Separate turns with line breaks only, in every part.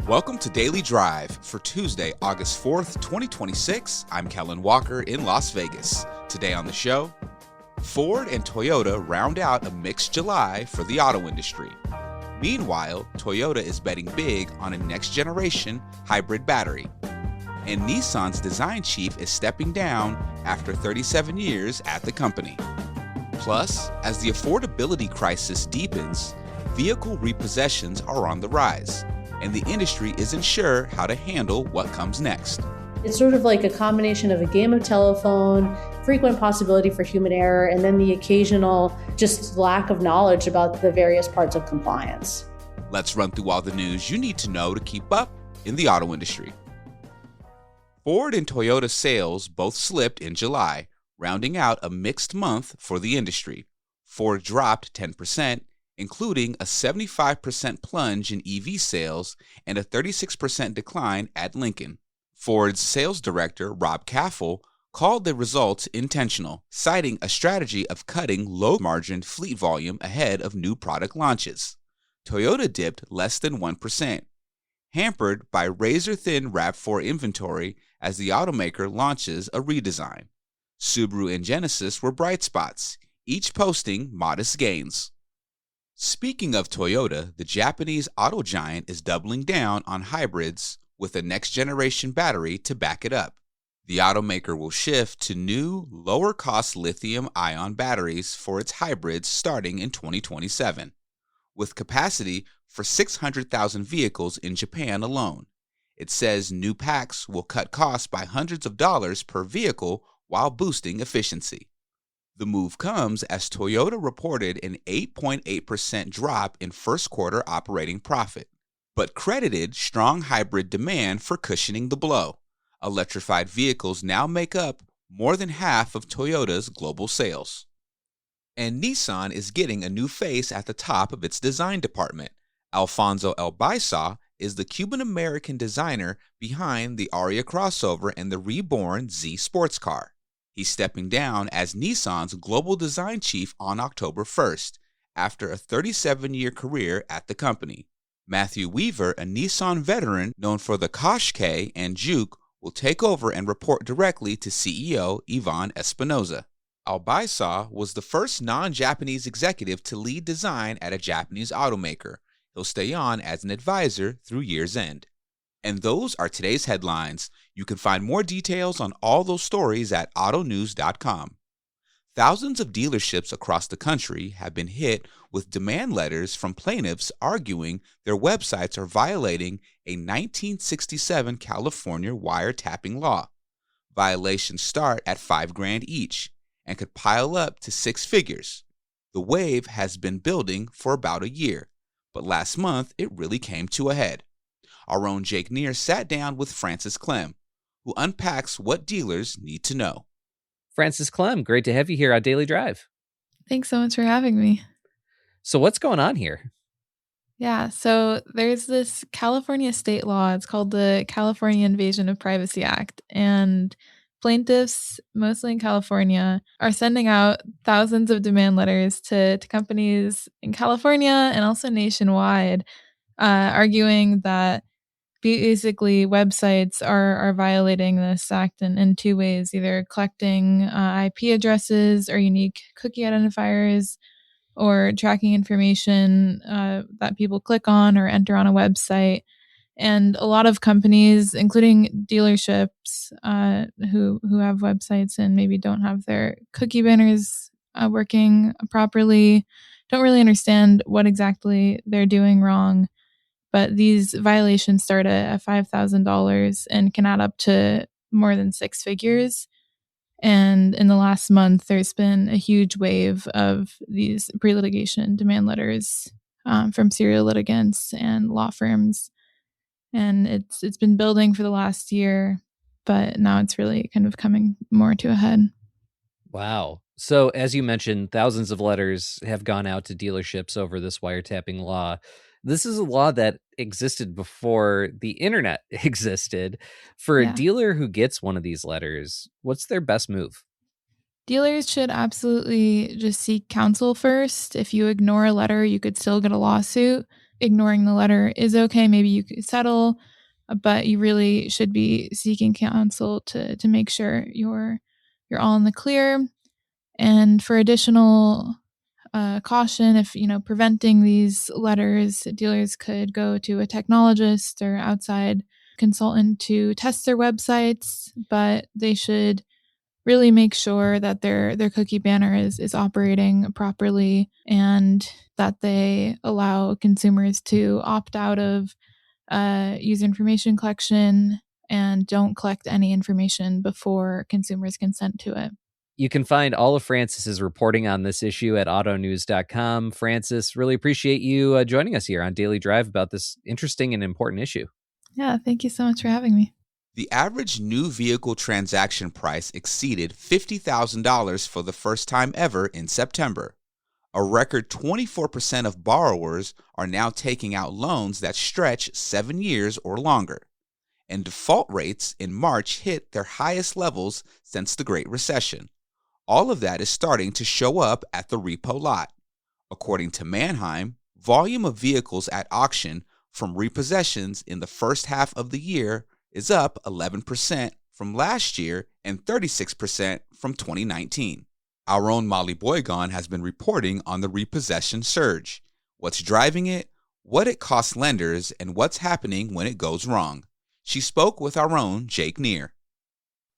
Welcome to Daily Drive for Tuesday, August 4th, 2026. I'm Kellen Walker in Las Vegas. Today on the show, Ford and Toyota round out a mixed July for the auto industry. Meanwhile, Toyota is betting big on a next-generation hybrid battery. And Nissan's design chief is stepping down after 37 years at the company. Plus, as the affordability crisis deepens, vehicle repossessions are on the rise, and the industry isn't sure how to handle what comes next.
It's sort of like a combination of a game of telephone, frequent possibility for human error, and then the occasional just lack of knowledge about the various parts of compliance.
Let's run through all the news you need to know to keep up in the auto industry. Ford and Toyota sales both slipped in July, rounding out a mixed month for the industry. Ford dropped 10%, including a 75% plunge in EV sales and a 36% decline at Lincoln. Ford's sales director, Rob Caffell, called the results intentional, citing a strategy of cutting low-margin fleet volume ahead of new product launches. Toyota dipped less than 1%, hampered by razor-thin RAV4 inventory as the automaker launches a redesign. Subaru and Genesis were bright spots, each posting modest gains. Speaking of Toyota, the Japanese auto giant is doubling down on hybrids with a next-generation battery to back it up. The automaker will shift to new, lower-cost lithium-ion batteries for its hybrids starting in 2027, with capacity for 600,000 vehicles in Japan alone. It says new packs will cut costs by hundreds of dollars per vehicle while boosting efficiency. The move comes as Toyota reported an 8.8% drop in first quarter operating profit, but credited strong hybrid demand for cushioning the blow. Electrified vehicles now make up more than half of Toyota's global sales. And Nissan is getting a new face at the top of its design department. Alfonso Elbaisa is the Cuban-American designer behind the Aria crossover and the reborn Z sports car. He's stepping down as Nissan's global design chief on October 1st, after a 37-year career at the company. Matthew Weaver, a Nissan veteran known for the Qashqai and Juke, will take over and report directly to CEO Ivan Espinoza. Albaisa was the first non-Japanese executive to lead design at a Japanese automaker. He'll stay on as an advisor through year's end. And those are today's headlines. You can find more details on all those stories at autonews.com. Thousands of dealerships across the country have been hit with demand letters from plaintiffs arguing their websites are violating a 1967 California wiretapping law. Violations start at $5,000 each and could pile up to six figures. The wave has been building for about a year, but last month it really came to a head. Our own Jake Neer sat down with Francis Clem, who unpacks what dealers need to know.
Francis Clem, great to have you here on Daily Drive.
Thanks so much for having me.
So what's going on here?
Yeah, so there's this California state law. It's called the California Invasion of Privacy Act. And plaintiffs, mostly in California, are sending out thousands of demand letters to companies in California and also nationwide, arguing that basically websites are violating this act in two ways, either collecting IP addresses or unique cookie identifiers, or tracking information that people click on or enter on a website. And a lot of companies, including dealerships who have websites and maybe don't have their cookie banners working properly, don't really understand what exactly they're doing wrong. But these violations start at $5,000 and can add up to more than six figures. And in the last month, there's been a huge wave of these pre-litigation demand letters from serial litigants and law firms. And it's been building for the last year, but now it's really kind of coming more to a head.
Wow. So as you mentioned, thousands of letters have gone out to dealerships over this wiretapping law. This is a law that existed before the internet existed. For a dealer who gets one of these letters, what's their best move?
Dealers should absolutely just seek counsel first. If you ignore a letter, you could still get a lawsuit. ignoring the letter is okay. Maybe you could settle, but you really should be seeking counsel to make sure you're all in the clear. And for additional caution, if preventing these letters, dealers could go to a technologist or outside consultant to test their websites, but they should really make sure that their cookie banner is operating properly and that they allow consumers to opt out of user information collection and don't collect any information before consumers consent to it.
You can find all of Francis's reporting on this issue at autonews.com. Francis, really appreciate you joining us here on Daily Drive about this interesting and important issue.
Yeah, thank you so much for having me.
The average new vehicle transaction price exceeded $50,000 for the first time ever in September. A record 24% of borrowers are now taking out loans that stretch 7 years or longer. And default rates in March hit their highest levels since the Great Recession. All of that is starting to show up at the repo lot. According to Manheim, volume of vehicles at auction from repossessions in the first half of the year is up 11% from last year and 36% from 2019. Our own Molly Boygon has been reporting on the repossession surge, what's driving it, what it costs lenders, and what's happening when it goes wrong. She spoke with our own Jake Neer.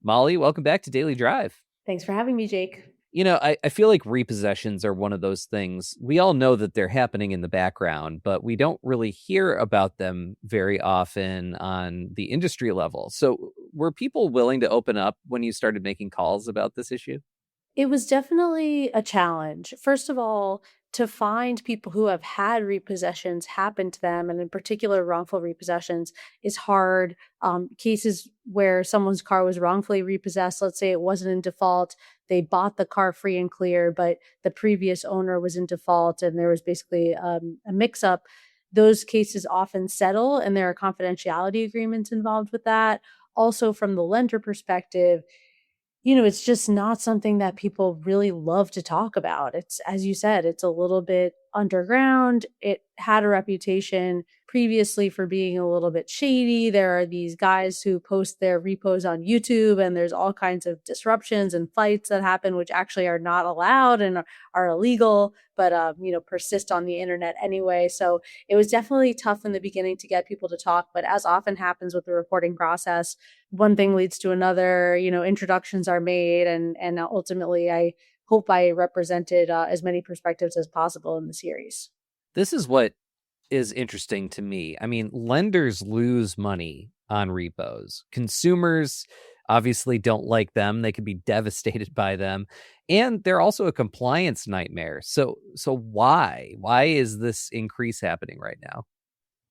Molly, welcome back to Daily Drive.
Thanks for having me, Jake.
I feel like repossessions are one of those things. We all know that they're happening in the background, but we don't really hear about them very often on the industry level. So were people willing to open up when you started making calls about this issue?
It was definitely a challenge. First of all, to find people who have had repossessions happen to them, and in particular wrongful repossessions, is hard. Cases where someone's car was wrongfully repossessed, let's say it wasn't in default, they bought the car free and clear, but the previous owner was in default and there was basically a mix-up. Those cases often settle and there are confidentiality agreements involved with that. Also, from the lender perspective, it's just not something that people really love to talk about. It's, as you said, it's a little bit underground. It had a reputation previously for being a little bit shady. There are these guys who post their repos on YouTube, and there's all kinds of disruptions and fights that happen, which actually are not allowed and are illegal, but persist on the internet anyway. So it was definitely tough in the beginning to get people to talk. But as often happens with the reporting process, one thing leads to another. Introductions are made, and ultimately, I hope I represented as many perspectives as possible in the series.
This is what is interesting to me. I mean, lenders lose money on repos. Consumers obviously don't like them. They could be devastated by them. And they're also a compliance nightmare. So why? Why is this increase happening right now?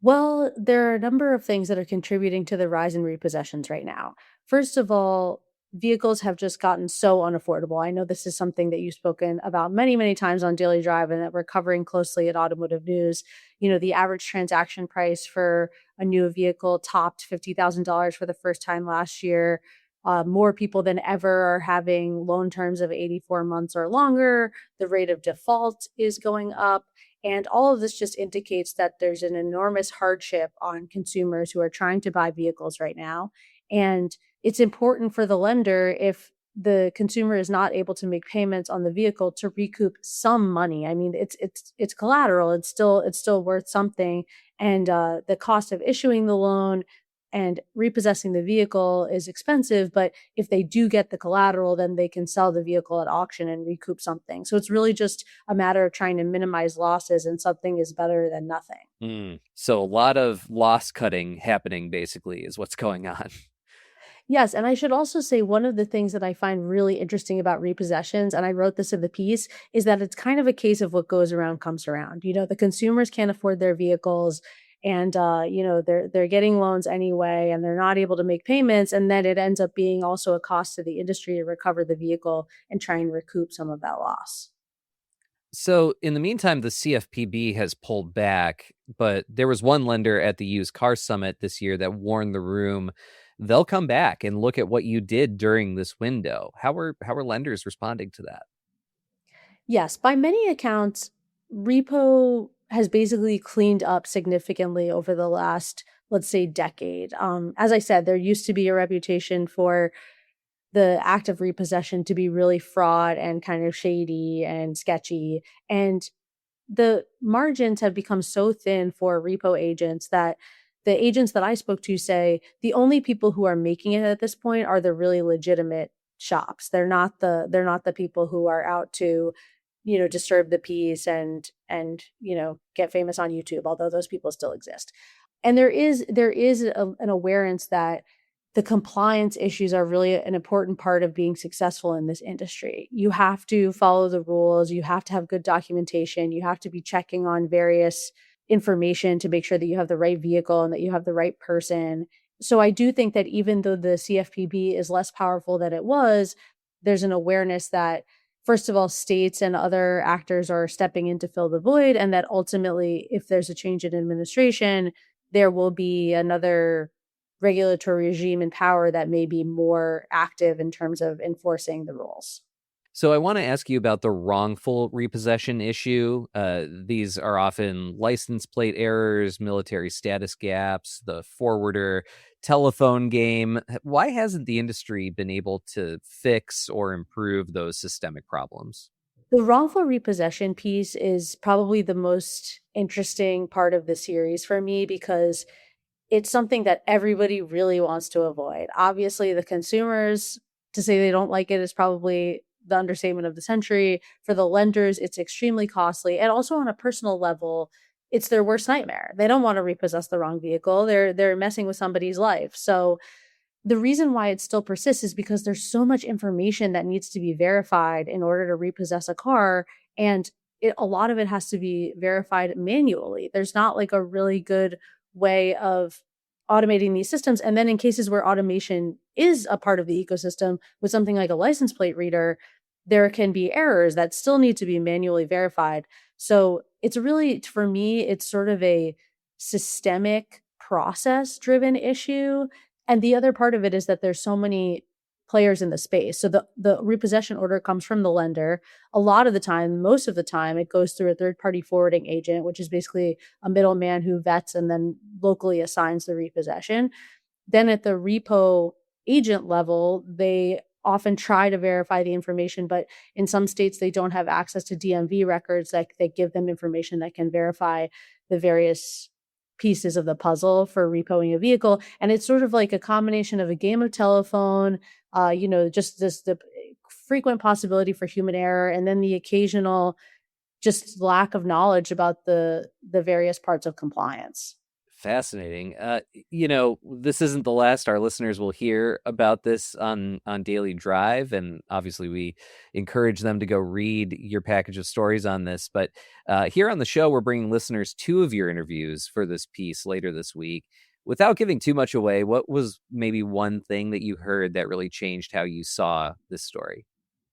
Well, there are a number of things that are contributing to the rise in repossessions right now. First of all, vehicles have just gotten so unaffordable. I know this is something that you've spoken about many, many times on Daily Drive and that we're covering closely at Automotive News. The average transaction price for a new vehicle topped $50,000 for the first time last year. More people than ever are having loan terms of 84 months or longer. The rate of default is going up. And all of this just indicates that there's an enormous hardship on consumers who are trying to buy vehicles right now. And it's important for the lender, if the consumer is not able to make payments on the vehicle, to recoup some money. I mean, it's collateral. It's still worth something. And the cost of issuing the loan and repossessing the vehicle is expensive, but if they do get the collateral, then they can sell the vehicle at auction and recoup something. So it's really just a matter of trying to minimize losses, and something is better than nothing.
So a lot of loss cutting happening, basically, is what's going on.
Yes, and I should also say one of the things that I find really interesting about repossessions, and I wrote this in the piece, is that it's kind of a case of what goes around comes around. The consumers can't afford their vehicles, and they're getting loans anyway, and they're not able to make payments, and then it ends up being also a cost to the industry to recover the vehicle and try and recoup some of that loss.
So in the meantime, the CFPB has pulled back, but there was one lender at the used car summit this year that warned the room they'll come back and look at what you did during this window. How are lenders responding to that?
Yes, by many accounts, repo has basically cleaned up significantly over the last, let's say, decade. As I said, there used to be a reputation for the act of repossession to be really fraud and kind of shady and sketchy. And the margins have become so thin for repo agents that the agents that I spoke to say the only people who are making it at this point are the really legitimate shops. They're not the people who are out to, disturb the peace and get famous on YouTube, although those people still exist. And there is an awareness that the compliance issues are really an important part of being successful in this industry. You have to follow the rules, you have to have good documentation, you have to be checking on various information to make sure that you have the right vehicle and that you have the right person. So I do think that even though the CFPB is less powerful than it was, there's an awareness that, first of all, states and other actors are stepping in to fill the void, and that ultimately, if there's a change in administration, there will be another regulatory regime in power that may be more active in terms of enforcing the rules.
So I want to ask you about the wrongful repossession issue. These are often license plate errors, military status gaps, the forwarder telephone game. Why hasn't the industry been able to fix or improve those systemic problems?
The wrongful repossession piece is probably the most interesting part of the series for me because it's something that everybody really wants to avoid. Obviously, the consumers, to say they don't like it is probably the understatement of the century. For the lenders, it's extremely costly. And also on a personal level, it's their worst nightmare. They don't want to repossess the wrong vehicle. They're messing with somebody's life. So the reason why it still persists is because there's so much information that needs to be verified in order to repossess a car. And a lot of it has to be verified manually. There's not like a really good way of automating these systems. And then in cases where automation is a part of the ecosystem with something like a license plate reader, there can be errors that still need to be manually verified. So it's really, for me, it's sort of a systemic process driven issue. And the other part of it is that there's so many players in the space. So the repossession order comes from the lender. A lot of the time, most of the time, it goes through a third-party forwarding agent, which is basically a middleman who vets and then locally assigns the repossession. Then at the repo agent level, they often try to verify the information, but in some states, they don't have access to DMV records that give them information that can verify the various pieces of the puzzle for repoing a vehicle. And it's sort of like a combination of a game of telephone, just the frequent possibility for human error, and then the occasional just lack of knowledge about the various parts of compliance.
Fascinating. This isn't the last our listeners will hear about this on Daily Drive, and obviously we encourage them to go read your package of stories on this. But here on the show, we're bringing listeners 2 of your interviews for this piece later this week. Without giving too much away, what was maybe one thing that you heard that really changed how you saw this story?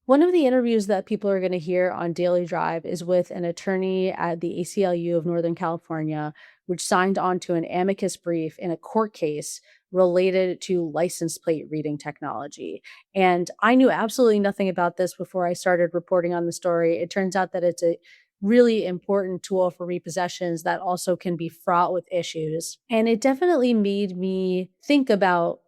One of the interviews that people are going to hear on Daily Drive is with an attorney at the ACLU of Northern California, which signed on to an amicus brief in a court case related to license plate reading technology. And I knew absolutely nothing about this before I started reporting on the story. It turns out that it's a really important tool for repossessions that also can be fraught with issues. And it definitely made me think about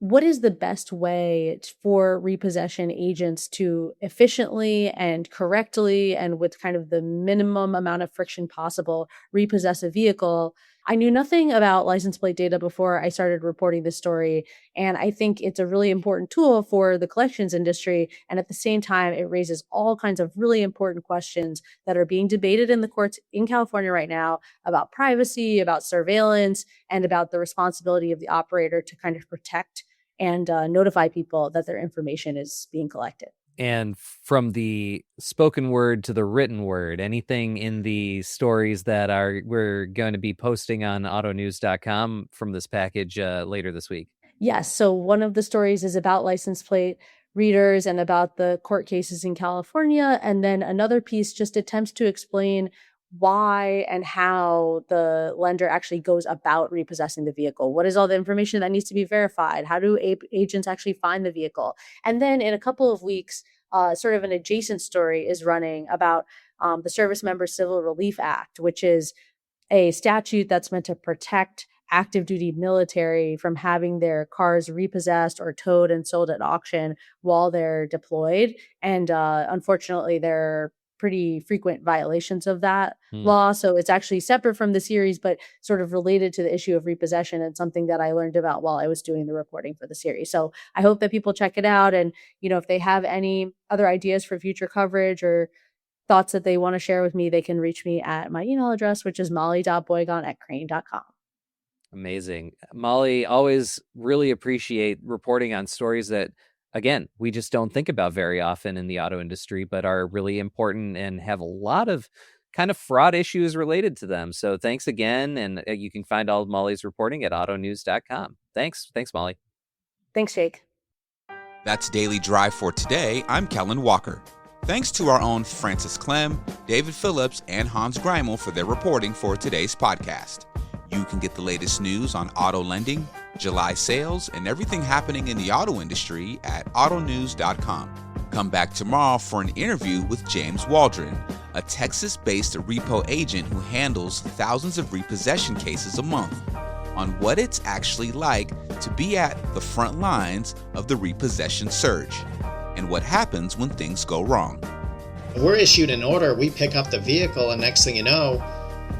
what is the best way for repossession agents to efficiently and correctly and with kind of the minimum amount of friction possible repossess a vehicle. I knew nothing about license plate data before I started reporting this story, and I think it's a really important tool for the collections industry. And at the same time, it raises all kinds of really important questions that are being debated in the courts in California right now about privacy, about surveillance, and about the responsibility of the operator to kind of protect and notify people that their information is being collected.
And from the spoken word to the written word, anything in the stories that we're going to be posting on autonews.com from this package later this week?
Yes. So one of the stories is about license plate readers and about the court cases in California. And then another piece just attempts to explain why and how the lender actually goes about repossessing the vehicle. What is all the information that needs to be verified? How do agents actually find the vehicle? And then in a couple of weeks, sort of an adjacent story is running about the Service Member Civil Relief Act, which is a statute that's meant to protect active duty military from having their cars repossessed or towed and sold at auction while they're deployed. And unfortunately, there are pretty frequent violations of that law. So it's actually separate from the series, but sort of related to the issue of repossession, and something that I learned about while I was doing the reporting for the series. So I hope that people check it out. And, if they have any other ideas for future coverage or thoughts that they want to share with me, they can reach me at my email address, which is molly.boygon@crane.com.
Amazing. Molly, always really appreciate reporting on stories that, again, we just don't think about very often in the auto industry, but are really important and have a lot of kind of fraud issues related to them. So thanks again. And you can find all of Molly's reporting at autonews.com. Thanks. Thanks, Molly.
Thanks, Jake.
That's Daily Drive for today. I'm Kellen Walker. Thanks to our own Francis Clem, David Phillips, and Hans Greimel for their reporting for today's podcast. You can get the latest news on auto lending, July sales, and everything happening in the auto industry at autonews.com. Come back tomorrow for an interview with James Waldron, a Texas-based repo agent who handles thousands of repossession cases a month, on what it's actually like to be at the front lines of the repossession surge, and what happens when things go wrong.
We're issued an order, we pick up the vehicle, and next thing you know,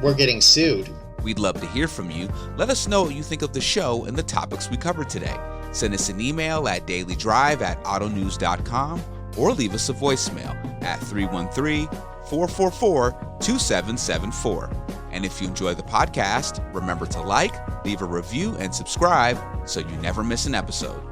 we're getting sued.
We'd love to hear from you. Let us know what you think of the show and the topics we covered today. Send us an email at dailydrive@autonews.com or leave us a voicemail at 313-444-2774. And if you enjoy the podcast, remember to like, leave a review, and subscribe so you never miss an episode.